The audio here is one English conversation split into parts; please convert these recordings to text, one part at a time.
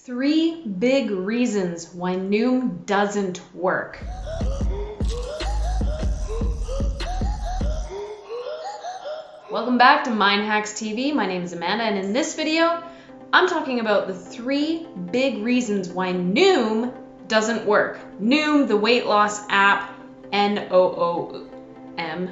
3 big reasons why Noom doesn't work. Welcome back to Mind Hacks TV. My name is Amanda, and in this video, I'm talking about the 3 big reasons why Noom doesn't work. Noom, the weight loss app, N-O-O-M. And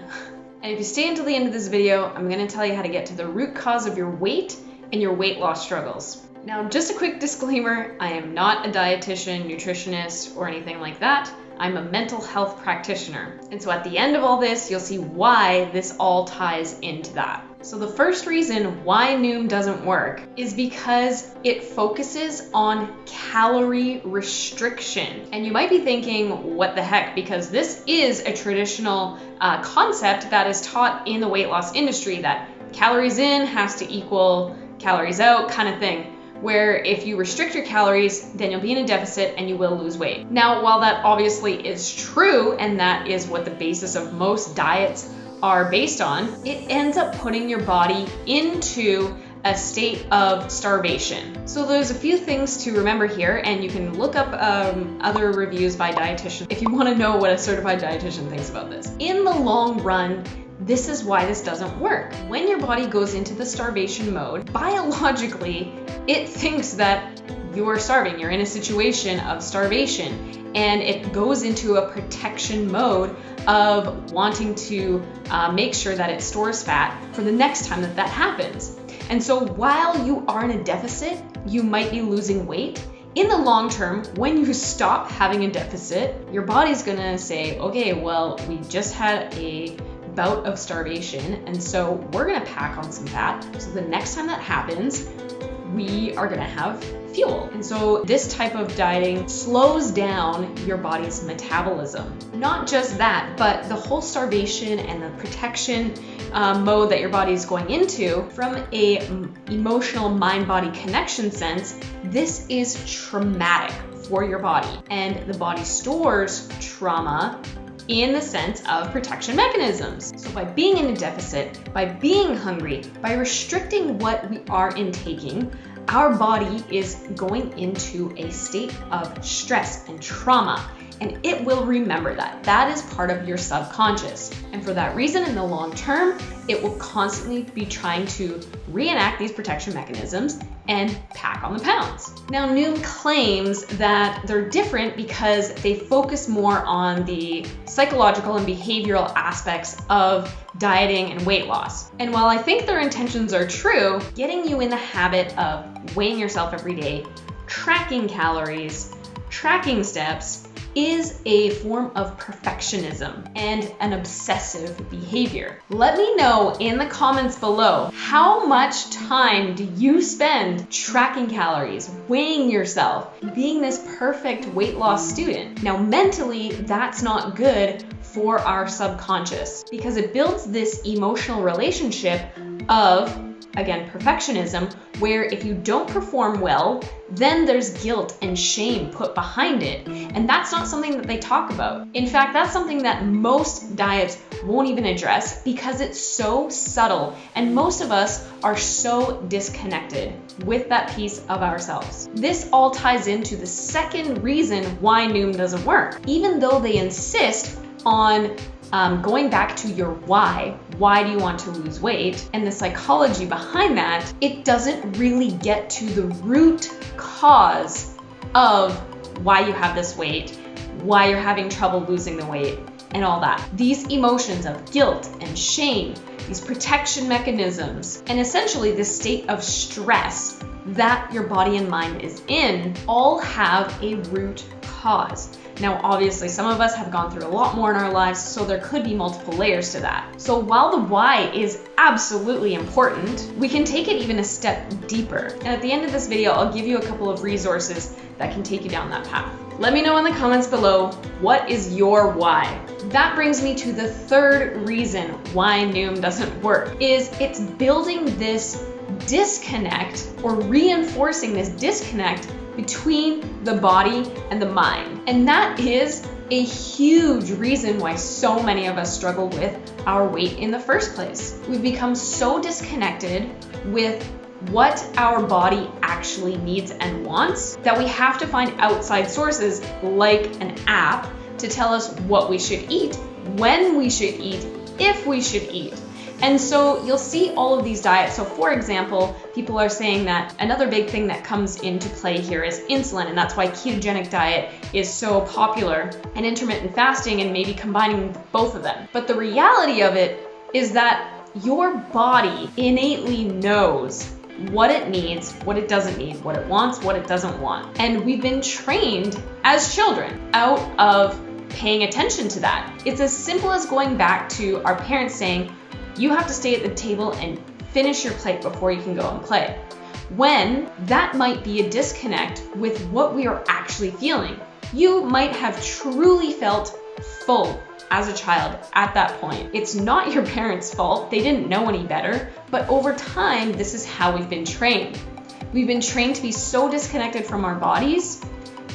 if you stay until the end of this video, I'm going to tell you how to get to the root cause of your weight and your weight loss struggles. Now, just a quick disclaimer, I am not a dietitian, nutritionist, or anything like that. I'm a mental health practitioner. And so at the end of all this, you'll see why this all ties into that. So the first reason why Noom doesn't work is because it focuses on calorie restriction. And you might be thinking, what the heck? Because this is a traditional concept that is taught in the weight loss industry, that calories in has to equal calories out kind of thing, where if you restrict your calories, then you'll be in a deficit and you will lose weight. Now, while that obviously is true, and that is what the basis of most diets are based on, it ends up putting your body into a state of starvation. So there's a few things to remember here, and you can look up other reviews by dietitians if you want to know what a certified dietitian thinks about this. In the long run, this is why this doesn't work. When your body goes into the starvation mode, biologically, it thinks that you're starving. You're in a situation of starvation, and it goes into a protection mode of wanting to make sure that it stores fat for the next time that happens. And so while you are in a deficit, you might be losing weight. In the long term, when you stop having a deficit, your body's gonna say, okay, well, we just had a bout of starvation, and so we're gonna pack on some fat. So the next time that happens, we are gonna have fuel. And so this type of dieting slows down your body's metabolism. Not just that, but the whole starvation and the protection mode that your body is going into, from a emotional mind-body connection sense, this is traumatic for your body. And the body stores trauma in the sense of protection mechanisms. So by being in a deficit, by being hungry, by restricting what we are intaking, our body is going into a state of stress and trauma, and it will remember that. That is part of your subconscious. And for that reason, in the long term, it will constantly be trying to reenact these protection mechanisms and pack on the pounds. Now, Noom claims that they're different because they focus more on the psychological and behavioral aspects of dieting and weight loss. And while I think their intentions are true, getting you in the habit of weighing yourself every day, tracking calories, tracking steps, is a form of perfectionism and an obsessive behavior. Let me know in the comments below, how much time do you spend tracking calories, weighing yourself, being this perfect weight loss student? Now, mentally, that's not good for our subconscious, because it builds this emotional relationship of, again, perfectionism, where if you don't perform well, then there's guilt and shame put behind it. And that's not something that they talk about. In fact, that's something that most diets won't even address because it's so subtle, and most of us are so disconnected with that piece of ourselves. This all ties into the second reason why Noom doesn't work. Even though they insist on going back to your why do you want to lose weight, and the psychology behind that, it doesn't really get to the root cause of why you have this weight, why you're having trouble losing the weight, and all that. These emotions of guilt and shame, these protection mechanisms, and essentially this state of stress that your body and mind is in, all have a root cause. Now, obviously, some of us have gone through a lot more in our lives, so there could be multiple layers to that. So while the why is absolutely important, we can take it even a step deeper. And at the end of this video, I'll give you a couple of resources that can take you down that path. Let me know in the comments below, what is your why? That brings me to the third reason why Noom doesn't work, is it's building this disconnect, or reinforcing this disconnect between the body and the mind. And that is a huge reason why so many of us struggle with our weight in the first place. We've become so disconnected with what our body actually needs and wants, that we have to find outside sources like an app to tell us what we should eat, when we should eat, if we should eat. And so you'll see all of these diets. So for example, people are saying that another big thing that comes into play here is insulin, and that's why ketogenic diet is so popular, and intermittent fasting, and maybe combining both of them. But the reality of it is that your body innately knows what it needs, what it doesn't need, what it wants, what it doesn't want. And we've been trained as children out of paying attention to that. It's as simple as going back to our parents saying, you have to stay at the table and finish your plate before you can go and play. When that might be a disconnect with what we are actually feeling. You might have truly felt full as a child at that point. It's not your parents' fault. They didn't know any better. But over time, this is how we've been trained. We've been trained to be so disconnected from our bodies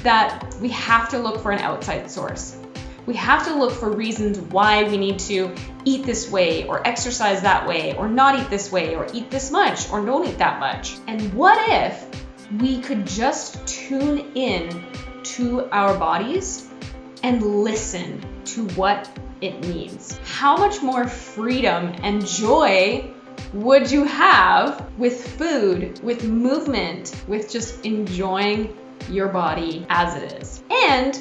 that we have to look for an outside source. We have to look for reasons why we need to eat this way, or exercise that way, or not eat this way, or eat this much, or don't eat that much. And what if we could just tune in to our bodies and listen to what it needs? How much more freedom and joy would you have with food, with movement, with just enjoying your body as it is? And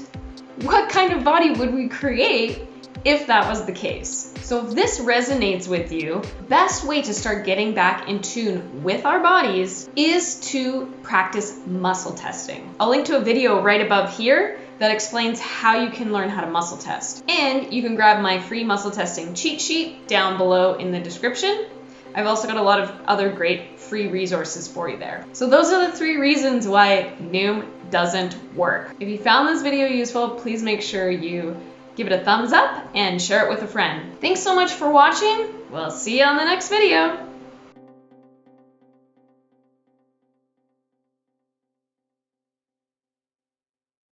what kind of body would we create if that was the case? So if this resonates with you, the best way to start getting back in tune with our bodies is to practice muscle testing. I'll link to a video right above here that explains how you can learn how to muscle test. And you can grab my free muscle testing cheat sheet down below in the description. I've also got a lot of other great free resources for you there. So those are the 3 reasons why Noom doesn't work. If you found this video useful, please make sure you give it a thumbs up and share it with a friend. Thanks so much for watching. We'll see you on the next video.